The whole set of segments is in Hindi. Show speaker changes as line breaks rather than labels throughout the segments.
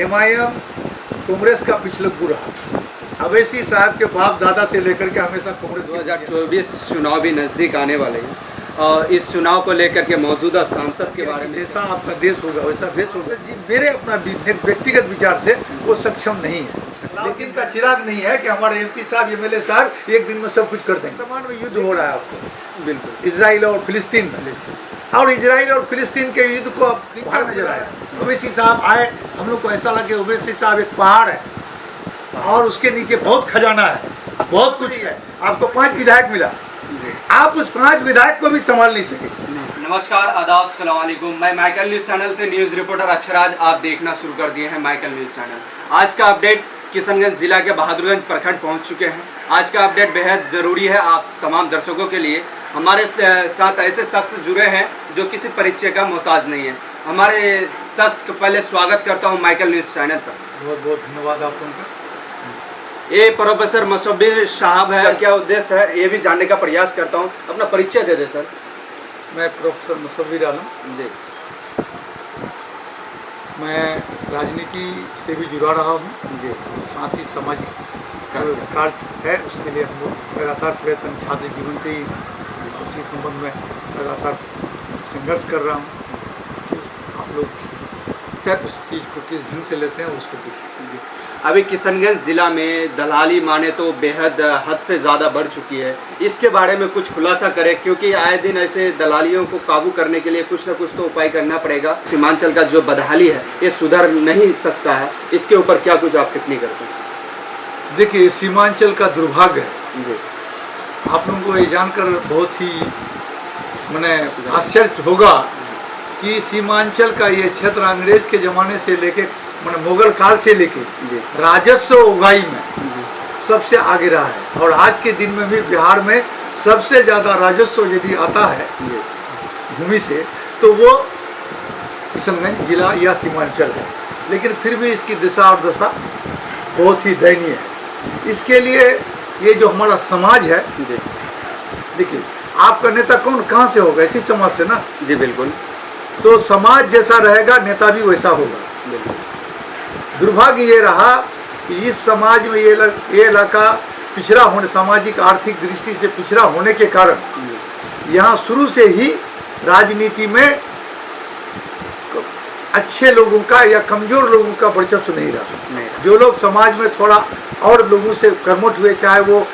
MIM कांग्रेस का पिछलग्गू रहा। अवैसी साहब के बाप दादा से लेकर के हमेशा कांग्रेस।
2024 चुनाव भी नज़दीक आने वाले हैं और इस चुनाव को लेकर के मौजूदा सांसद के बारे में,
जैसा आपका देश होगा वैसा भेष होगा। मेरे अपना व्यक्तिगत विचार से वो सक्षम नहीं है, लेकिन का चिराग नहीं है कि हमारे MP साहब MLA साहब एक दिन में सब कुछ कर देंगे। वर्तमान में युद्ध हो रहा है आपको,
बिल्कुल,
इजराइल और फिलिस्तीन और इजराइल और फिलिस्तीन के युद्ध को अब बाहर नजर आया। ओवैसी साहब आए, हम लोग को ऐसा लगे ओवैसी साहब एक पहाड़ है और उसके नीचे बहुत खजाना है, बहुत कुछ है। आपको 5 विधायक मिला, आप उस 5 विधायक को भी संभाल नहीं सके।
नमस्कार, आदाब, अस्सलाम वालेकुम। मैं माइकल न्यूज़ चैनल से न्यूज़ रिपोर्टर अक्षराज आप देखना शुरू कर दिए हैं माइकल न्यूज़ चैनल। आज का अपडेट, किशनगंज जिला के बहादुरगंज प्रखंड पहुंच चुके हैं। आज का अपडेट बेहद ज़रूरी है आप तमाम दर्शकों के लिए। हमारे साथ ऐसे शख्स जुड़े हैं जो किसी परिचय का मोहताज नहीं है। हमारे शख्स का पहले स्वागत करता हूं माइकल न्यूज़ चैनल पर।
बहुत बहुत धन्यवाद आप लोगों का।
ये प्रोफेसर मुसव्विर साहब है, क्या उद्देश्य है ये भी जानने का प्रयास करता हूं। अपना परिचय दे दे सर।
मैं प्रोफेसर मुसव्विर आलम
जी।
मैं राजनीति से भी जुड़ा रहा हूँ
जी।
साथ ही सामाजिक कार्य है, उसके लिए हम लोग लगातार प्रयत्न, छात्र जीवन से ही उसी संबंध में लगातार संघर्ष कर रहा हूँ। आप लोग सर उस चीज़ को किस ढंग से लेते हैं उसको देखिए।
अभी किशनगंज ज़िला में दलाली माने तो बेहद हद से ज़्यादा बढ़ चुकी है, इसके बारे में कुछ खुलासा करें, क्योंकि आए दिन ऐसे दलालियों को काबू करने के लिए कुछ ना कुछ तो उपाय करना पड़ेगा। सीमांचल का जो बदहाली है ये सुधर नहीं सकता है, इसके ऊपर क्या कुछ आप टिप्पणी करते हैं?
देखिए, सीमांचल का दुर्भाग्य है
जी।
आप लोगों को ये जानकर बहुत ही मैंने आश्चर्य होगा कि सीमांचल का ये क्षेत्र अंग्रेज के ज़माने से लेके मैंने मुगल काल से लेके राजस्व उगाई में सबसे आगे रहा है। और आज के दिन में भी बिहार में सबसे ज़्यादा राजस्व यदि आता है भूमि से तो वो किशनगंज जिला या सीमांचल है। लेकिन फिर भी इसकी दिशा और दशा बहुत ही दयनीय है। इसके लिए ये जो हमारा समाज है, देखिए आपका नेता कौन कहाँ से होगा, इसी समाज से ना।
जी बिल्कुल।
तो समाज जैसा रहेगा नेता भी वैसा होगा। दुर्भाग्य ये रहा कि इस समाज में ये इलाका पिछड़ा होने, सामाजिक आर्थिक दृष्टि से पिछड़ा होने के कारण यहाँ शुरू से ही राजनीति में अच्छे लोगों का या कमजोर लोगों का वर्चस्व नहीं रहा। जो लोग समाज में थोड़ा और लोगों से कर्मठ हुए, चाहे वो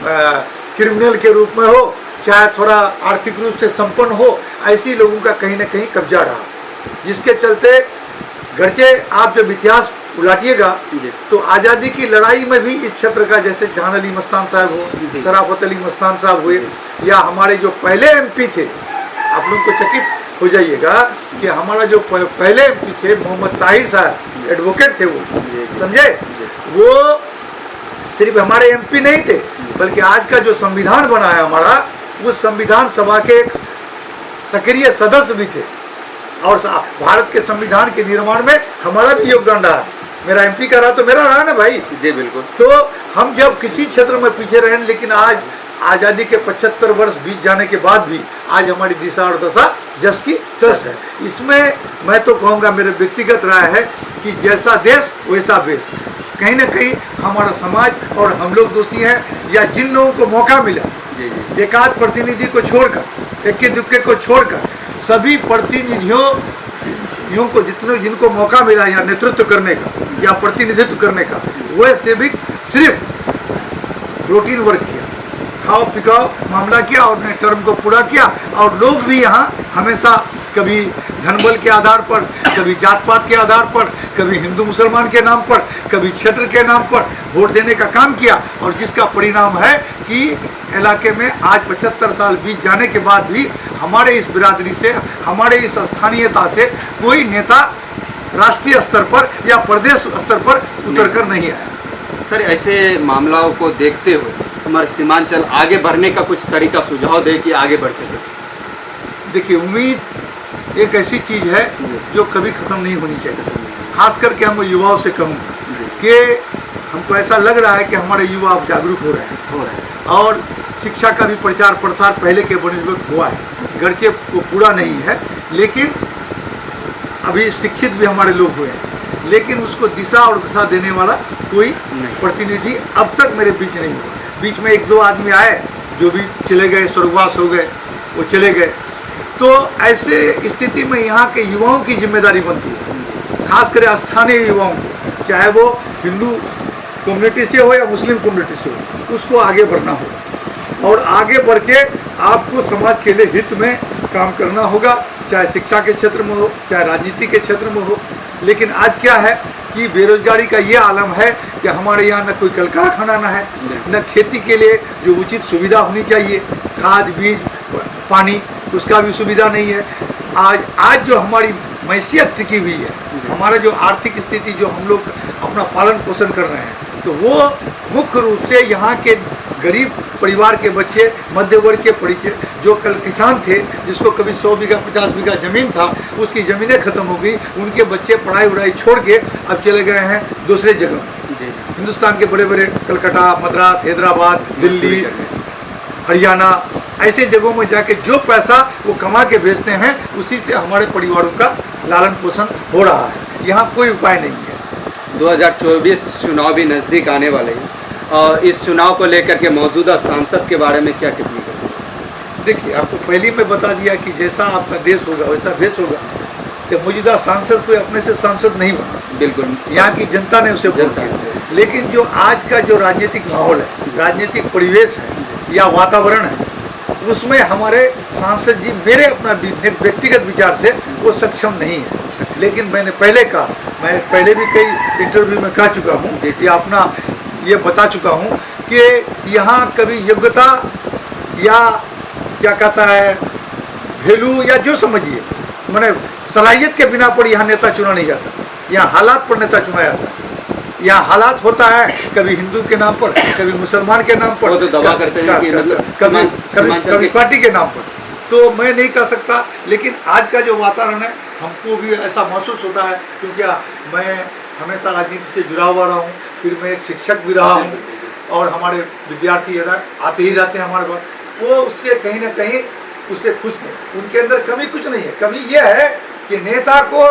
क्रिमिनल के रूप में हो, चाहे थोड़ा आर्थिक रूप से संपन्न हो, ऐसी लोगों का कहीं ना कहीं कब्जा रहा, जिसके चलते घरचे आप जब इतिहास उलाटिएगा तो आज़ादी की लड़ाई में भी इस क्षेत्र का, जैसे जहान अली मस्तान साहब हो, शराफत अली मस्तान साहब हुए, या हमारे जो पहले MP थे, आप लोग को चकित हो जाइएगा कि हमारा जो पहले MP थे मोहम्मद ताहिर साहब, एडवोकेट थे, वो समझे, वो सिर्फ हमारे MP नहीं थे बल्कि आज का जो संविधान बना है हमारा, उस संविधान सभा के एक सक्रिय सदस्य भी थे। और भारत के संविधान के निर्माण में हमारा भी योगदान रहा है। मेरा MP का रहा तो मेरा रहा ना भाई। जी बिल्कुल। तो हम जब किसी क्षेत्र में पीछे रहे, लेकिन आज आज़ादी के 75 वर्ष बीत जाने के बाद भी आज हमारी दिशा और दशा जस की तस है। इसमें मैं तो कहूँगा, मेरे व्यक्तिगत राय है कि जैसा देश वैसा बेश। कहीं ना कहीं हमारा समाज और हम लोग दोषी हैं, या जिन लोगों को मौका मिला, एकाध प्रतिनिधि को छोड़कर, इक्के दुक्के को छोड़कर, सभी प्रतिनिधियों को जिनको मौका मिला या नेतृत्व करने का या प्रतिनिधित्व करने का, वह सिर्फ रूटीन वर्क किया, खाओ पिकाओ मामला किया और अपने टर्म को पूरा किया। और लोग भी यहाँ हमेशा कभी धनबल के आधार पर, कभी जात पात के आधार पर, कभी हिंदू मुसलमान के नाम पर, कभी क्षेत्र के नाम पर वोट देने का काम किया, और जिसका परिणाम है कि इलाके में आज 75 साल बीत जाने के बाद भी हमारे इस बिरादरी से, हमारे इस स्थानीयता से कोई नेता राष्ट्रीय स्तर पर या प्रदेश स्तर पर उतर कर नहीं आया।
सर, ऐसे मामलों को देखते हुए हमारे सीमांचल आगे बढ़ने का कुछ तरीका सुझाव दे कि आगे बढ़ सके।
देखिए, उम्मीद एक ऐसी चीज़ है जो कभी ख़त्म नहीं होनी चाहिए। खास करके हम युवाओं से कहूँगा कि हमको ऐसा लग रहा है कि हमारे युवा अब जागरूक हो रहे हैं और शिक्षा का भी प्रचार प्रसार पहले के बनिस्बत हुआ है। गर्चे वो पूरा नहीं है, लेकिन अभी शिक्षित भी हमारे लोग हुए हैं। लेकिन उसको दिशा और दशा देने वाला कोई प्रतिनिधि अब तक मेरे बीच नहीं हुआ। बीच में एक दो आदमी आए जो भी चले गए, स्वर्गवास हो गए, वो चले गए। तो ऐसे स्थिति में यहाँ के युवाओं की जिम्मेदारी बनती है, खासकर स्थानीय युवाओं की, चाहे वो हिंदू कम्युनिटी से हो या मुस्लिम कम्युनिटी से हो, उसको आगे बढ़ना होगा और आगे बढ़ के आपको समाज के लिए हित में काम करना होगा, चाहे शिक्षा के क्षेत्र में हो, चाहे राजनीति के क्षेत्र में हो। लेकिन आज क्या है कि बेरोजगारी का ये आलम है कि हमारे यहाँ न कोई कल कारखाना न है, न खेती के लिए जो उचित सुविधा होनी चाहिए, खाद बीज पानी, उसका भी सुविधा नहीं है। आज जो हमारी मैसियत टिकी हुई है, हमारा जो आर्थिक स्थिति जो हम लोग अपना पालन पोषण कर रहे हैं, तो वो मुख्य रूप से यहाँ के गरीब परिवार के बच्चे, मध्य वर्ग के परिचय, जो कल किसान थे, जिसको कभी 100 बीघा 50 बीघा ज़मीन था, उसकी ज़मीनें ख़त्म हो गई, उनके बच्चे पढ़ाई वढ़ाई छोड़ के अब चले गए हैं दूसरे जगह। हिंदुस्तान के बड़े बड़े कलकत्ता, मद्रास, हैदराबाद, दिल्ली, हरियाणा, ऐसे जगहों में जाके जो पैसा वो कमा के भेजते हैं, उसी से हमारे परिवारों का लालन पोषण हो रहा है। यहाँ कोई उपाय नहीं है।
2024 चुनाव भी नज़दीक आने वाले हैं और इस चुनाव को लेकर के मौजूदा सांसद के बारे में क्या टिप्पणी करेंगे?
देखिए, आपको पहले ही मैं बता दिया कि जैसा आपका देश होगा वैसा भेष होगा। तो मौजूदा सांसद कोई अपने से सांसद नहीं बना,
बिल्कुल
यहाँ की जनता ने उसे वोट दिया। लेकिन जो आज का जो राजनीतिक माहौल है, राजनीतिक परिवेश है या वातावरण है, उसमें हमारे सांसद जी मेरे अपना व्यक्तिगत विचार से वो सक्षम नहीं है। लेकिन मैंने पहले कहा, मैं पहले भी कई इंटरव्यू में कह चुका हूँ या अपना ये बता चुका हूँ कि यहाँ कभी योग्यता या क्या कहता है वैल्यू या जो समझिए मैंने सलाहियत के बिना पर यहाँ नेता चुना नहीं जाता, यहाँ हालात पर नेता चुना जाता है। यहाँ हालात होता है कभी हिंदू के नाम पर, कभी मुसलमान के नाम पर,
तो दवा करते हैं कि मतलब
कभी पार्टी के नाम पर। तो मैं नहीं कह सकता, लेकिन आज का जो वातावरण है हमको भी ऐसा महसूस होता है, क्योंकि मैं हमेशा राजनीति से जुड़ा हुआ रहा हूँ, फिर मैं एक शिक्षक भी रहा हूँ और हमारे विद्यार्थी आते ही रहते हैं हमारे पास, वो उससे कहीं ना कहीं उससे खुश नहीं, उनके अंदर कमी कुछ नहीं है। कमी ये है कि नेता को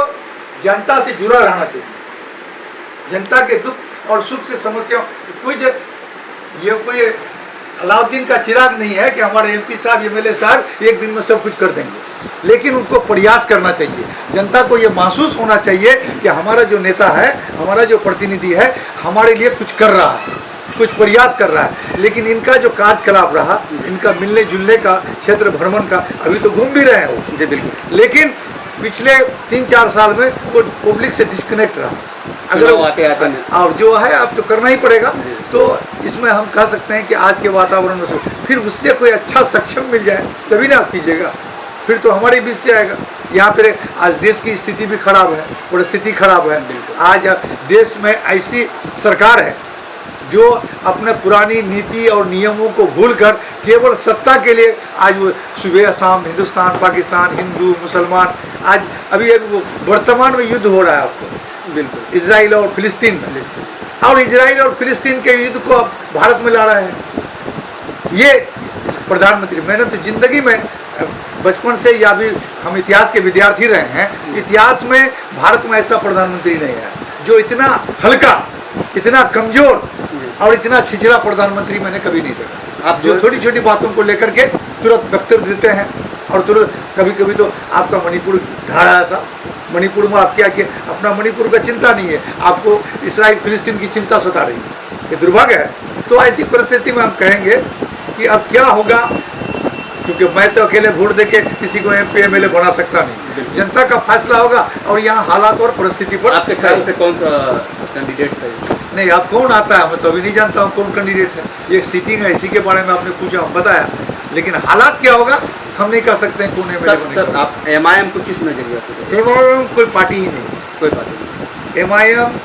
जनता से जुड़ा रहना चाहिए, जनता के दुख और सुख से समस्या ये कोई अलाउद्दीन का चिराग नहीं है कि हमारे एमपी साहब, एमएलए साहब एक दिन में सब कुछ कर देंगे। लेकिन उनको प्रयास करना चाहिए, जनता को ये महसूस होना चाहिए कि हमारा जो नेता है, हमारा जो प्रतिनिधि है, हमारे लिए कुछ कर रहा है, कुछ प्रयास कर रहा है। लेकिन इनका जो कार्यकलाप रहा, इनका मिलने जुलने का, क्षेत्र भ्रमण का, अभी तो घूम भी रहे हैं वो जी बिल्कुल, लेकिन पिछले 3-4 साल में वो पब्लिक से डिस्कनेक्ट रहा। अगर
आते
और जो है अब तो करना ही पड़ेगा। तो इसमें हम कह सकते हैं कि आज के वातावरण में फिर उससे कोई अच्छा सक्षम मिल जाए तभी ना आप कीजिएगा, फिर तो हमारे बीच से आएगा। यहाँ पर आज देश की स्थिति भी खराब है, परिस्थिति खराब है। आज देश में ऐसी सरकार है जो अपने पुरानी नीति और नियमों को भूलकर केवल सत्ता के लिए आज वो सुबह शाम हिंदुस्तान पाकिस्तान, हिंदू मुसलमान, आज अभी वर्तमान में युद्ध हो रहा है आपको बिल्कुल इजराइल और फिलिस्तीन में, और इजराइल और फिलिस्तीन के युद्ध को अब भारत में ला रहा है ये प्रधानमंत्री। मैंने तो जिंदगी में बचपन से या भी हम इतिहास के विद्यार्थी रहे हैं, इतिहास में भारत में ऐसा प्रधानमंत्री नहीं है जो इतना हल्का, इतना कमजोर और इतना छिछड़ा प्रधानमंत्री मैंने कभी नहीं देखा। आप जो छोटी छोटी बातों को लेकर के तुरंत वक्तव्य देते हैं और तुरंत कभी कभी तो आपका मणिपुर ढाड़ा ऐसा, मणिपुर में आप क्या किया, अपना मणिपुर का चिंता नहीं है, आपको इसराइल फिलिस्तीन की चिंता सता रही है, ये दुर्भाग्य है। तो ऐसी परिस्थिति में हम कहेंगे कि अब क्या होगा, क्योंकि मैं तो अकेले वोट देके किसी को एमपी एमएलए बना सकता नहीं, जनता का फैसला होगा और यहाँ हालात और परिस्थिति पर।
आपके ख्याल से कौन सा कैंडिडेट सही?
नहीं, आप कौन आता है मैं तो अभी नहीं जानता हूँ कौन कैंडिडेट है, ये एक सीटिंग है, इसी के बारे में आपने पूछा, हम बताया, लेकिन हालात क्या होगा हम नहीं कह सकते हैं कौन एमएलए।
सर आप एमआईएम को किस नजरिए से?
एमआईएम कोई पार्टी ही नहीं,
कोई पार्टी नहीं।
एमआईएम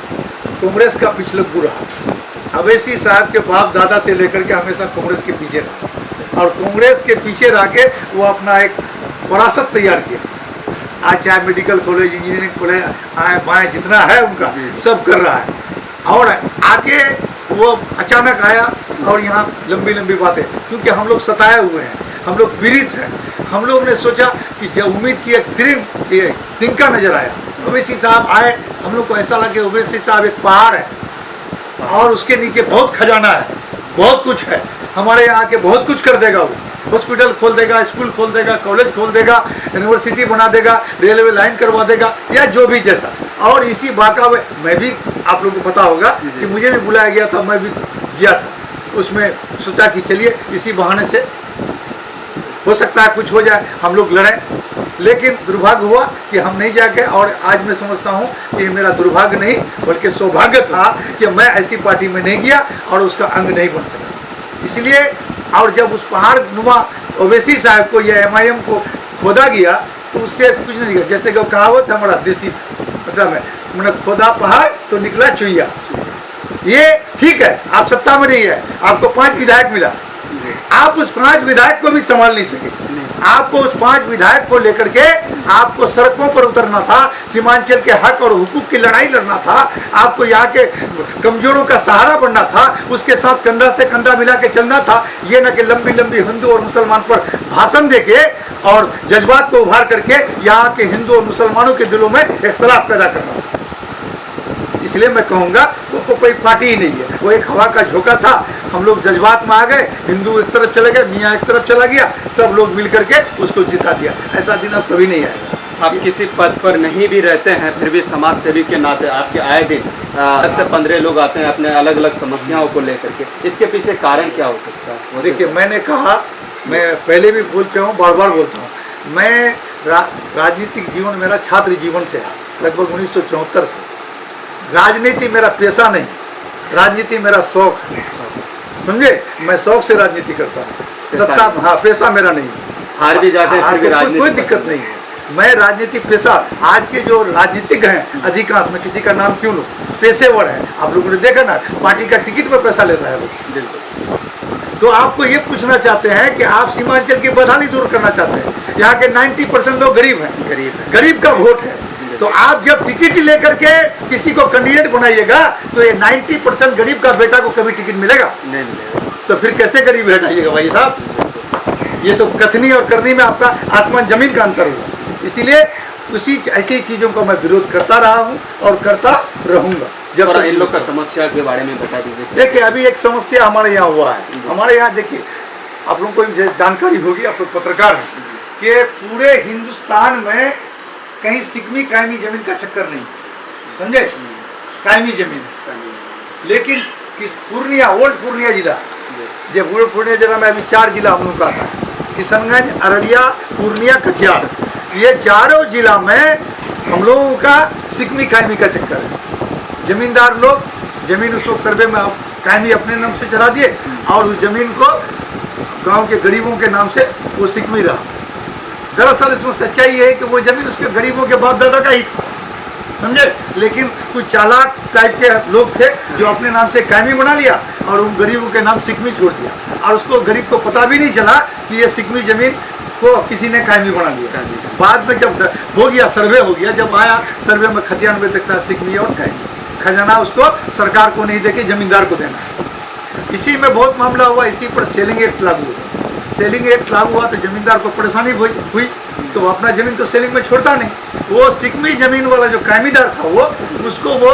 कांग्रेस का पिछलग्गू रहा, अवैसी साहब के बाप दादा से लेकर के हमेशा कांग्रेस के पीछे रहा और कांग्रेस के पीछे रह के वो अपना एक विरासत तैयार किया। आज चाहे मेडिकल कॉलेज, इंजीनियरिंग कॉलेज आए बाएँ जितना है उनका सब कर रहा है, और आके वो अचानक आया और यहाँ लंबी लंबी बातें, क्योंकि हम लोग सताए हुए हैं, हम लोग पीड़ित हैं, हम लोग ने सोचा कि जब उम्मीद की एक तिनका नजर आया, अवैसी साहब आए हम लोग को ऐसा लगे ओवैसी साहब एक पहाड़ है और उसके नीचे बहुत खजाना है, बहुत कुछ है, हमारे यहाँ के बहुत कुछ कर देगा वो, हॉस्पिटल खोल देगा, स्कूल खोल देगा, कॉलेज खोल देगा, यूनिवर्सिटी बना देगा, रेलवे लाइन करवा देगा, या जो भी जैसा। और इसी बाका में मैं भी, आप लोगों को पता होगा कि मुझे भी बुलाया गया था, मैं भी गया था, उसमें सोचा कि चलिए इसी बहाने से हो सकता है कुछ हो जाए, हम लोग लड़ें। लेकिन दुर्भाग्य हुआ कि हम नहीं जाके, और आज मैं समझता हूँ कि मेरा दुर्भाग्य नहीं बल्कि सौभाग्य था कि मैं ऐसी पार्टी में नहीं गया और उसका अंग नहीं बन सका। इसलिए, और जब उस पहाड़ नुमा ओवैसी साहब को या MIM को खोदा गया तो उससे कुछ नहीं गया। जैसे कि कहावत है हमारा देसी मतलब है, मैंने खोदा पहाड़ तो निकला चुईया। ये ठीक है, आप सत्ता में नहीं है, आपको 5 विधायक मिला, आप उस 5 विधायक को भी संभाल नहीं सके। आपको उस 5 विधायक को लेकर के आपको सड़कों पर उतरना था, सीमांचल के हक और हुकूक की लड़ाई लड़ना था, आपको यहाँ के कमजोरों का सहारा बनना था, उसके साथ कंधा से कंधा मिला के चलना था। ये न कि लंबी लंबी हिंदू और मुसलमान पर भाषण देके और जज्बात को उभार करके यहाँ के हिंदू और मुसलमानों के दिलों में इख्तलाफ पैदा करना था। इसलिए मैं कहूँगा वो कोई पार्टी ही नहीं है, वो एक हवा का झोंका था। हम लोग जज्बात में आ गए, हिंदू एक तरफ चले गए, मियाँ एक तरफ चला गया, सब लोग मिल करके उसको जिता दिया। ऐसा दिन अब कभी नहीं आएगा।
आप किसी पद पर नहीं भी रहते हैं फिर भी समाज सेवी के नाते आपके आए दिन 10 से 15 लोग आते हैं अपने अलग अलग समस्याओं को लेकर के, इसके पीछे कारण क्या हो सकता है?
देखिए, मैंने कहा, मैं पहले भी बोल चुका हूँ, बार बार बोलता हूँ, मैं राजनीतिक जीवन मेरा छात्र जीवन से है, लगभग 1974 से। राजनीति मेरा पेशा नहीं, राजनीति मेरा शौक है, समझे। मैं शौक से राजनीति करता हूँ, सत्ता, हाँ, पेशा मेरा नहीं है।
हार भी जाते हैं फिर भी राजनीति
कोई दिक्कत नहीं है। मैं राजनीतिक पेशा, आज के जो राजनीतिक हैं अधिकांश, में किसी का नाम क्यों लूँ, पेशेवर है। आप लोगों ने देखा ना, पार्टी का टिकट पर पैसा लेता है लोग। तो आपको ये पूछना चाहते हैं कि आप सीमांचल की बदहाली दूर करना चाहते हैं। यहाँ के 90% लोग गरीब हैं, गरीब का वोट है। तो आप जब टिकट लेकर के किसी को कैंडिडेट बनाइएगा तो ये 90% गरीब का बेटा को कभी टिकट मिलेगा
नहीं मिलेगा।
तो फिर कैसे गरीब हटाइएगा भाई साहब? ये तो कथनी और करनी में आपका आसमान जमीन का अंतर होगा। इसीलिए उसी ऐसी चीजों का मैं विरोध करता रहा हूँ और करता रहूंगा। जब तक
इन लोग का समस्या के बारे में बता दीजिए।
देखिए, अभी एक समस्या हमारे यहाँ हुआ है। हमारे यहाँ देखिए, आप लोगों को जानकारी होगी, आप लोग पत्रकार हैं, कि पूरे हिंदुस्तान में कहीं सिकमी कायमी जमीन का चक्कर नहीं, समझे, कायमी जमीन। लेकिन पूर्णिया, ओल्ड पूर्णिया जिला, जब ओल्ड पूर्णिया जिला में अभी 4 जिला हम लोग का आता है, किशनगंज, अररिया, पूर्णिया, कटिहार, ये चारों जिला में हम लोगों का सिकमी कायमी का चक्कर है। जमींदार लोग जमीन उस वक्त सर्वे में कायमी अपने नाम से चला दिए और उस जमीन को गांव के गरीबों के नाम से वो सिकमी रहा। दरअसल इसमें सच्चाई ये है कि वो जमीन उसके गरीबों के बाप दादा का ही था, समझे। लेकिन कुछ चालाक टाइप के लोग थे जो अपने नाम से कायमी बना लिया और उन गरीबों के नाम सिकमी छोड़ दिया, और उसको गरीब को पता भी नहीं चला कि ये सिकमी जमीन को किसी ने कायमी बना लिया। बाद में जब हो गया, सर्वे हो गया, जब आया सर्वे में खतियान में देखता सिकमी और कायमी, खजाना उसको सरकार को नहीं देके जमींदार को देना। इसी में बहुत मामला हुआ, इसी पर सेलिंग एक्ट लागू हुआ। सेलिंग एक्ट लागू हुआ तो जमींदार को परेशानी हुई तो वो अपना जमीन तो सेलिंग में छोड़ता नहीं, वो सिकमी जमीन वाला जो कायमीदार था वो उसको वो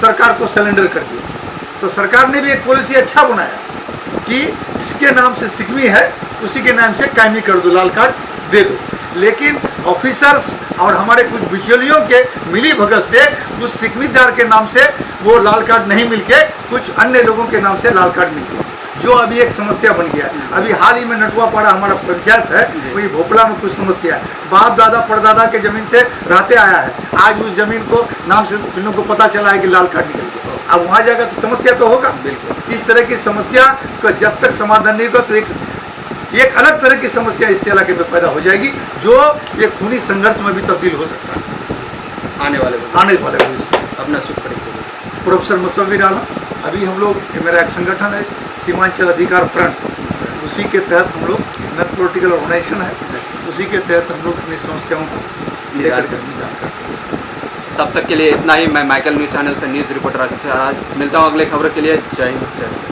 सरकार को सरेंडर कर दिया। तो सरकार ने भी एक पॉलिसी अच्छा बनाया कि जिसके नाम से सिकमी है उसी के नाम से कायमी कर दो, लाल कार्ड दे दो। लेकिन ऑफिसर्स और हमारे कुछ बिचौलियों के मिली भगत से उस सिकमीदार के नाम से वो लाल कार्ड नहीं मिलके कुछ अन्य लोगों के नाम से लाल कार्ड मिल गया, जो अभी एक समस्या बन गया। अभी हाल ही में नटुआपाड़ा हमारा पंचायत है, वही भोपला में कुछ समस्या है। बाप दादा परदादा के जमीन से रहते आया है, आज उस जमीन को नाम से इन लोगों को पता चला है कि लाल कार्ड निकल गया। अब वहाँ जाएगा तो समस्या तो होगा। इस तरह की समस्या का जब तक समाधान नहीं होगा तो एक अलग तरह की समस्या इस इलाके में पैदा हो जाएगी, जो एक खूनी संघर्ष में भी तब्दील हो सकता है
आने वाले
भविष्य।
अपना शुभ परिचय।
प्रोफेसर मुसव्विर आलम, अभी हम लोग, मेरा एक संगठन है सीमांचल अधिकार फ्रंट, उसी के तहत हम लोग नॉन पॉलिटिकल ऑर्गेनाइजेशन है, उसी के तहत हम लोग अपनी समस्याओं को लेकर निदान करते हैं।
तब तक के लिए इतना ही। मैं माइकल न्यूज़ चैनल से न्यूज़ रिपोर्टर अच्छा मिलता हूँ अगले खबर के लिए। जय हिंद।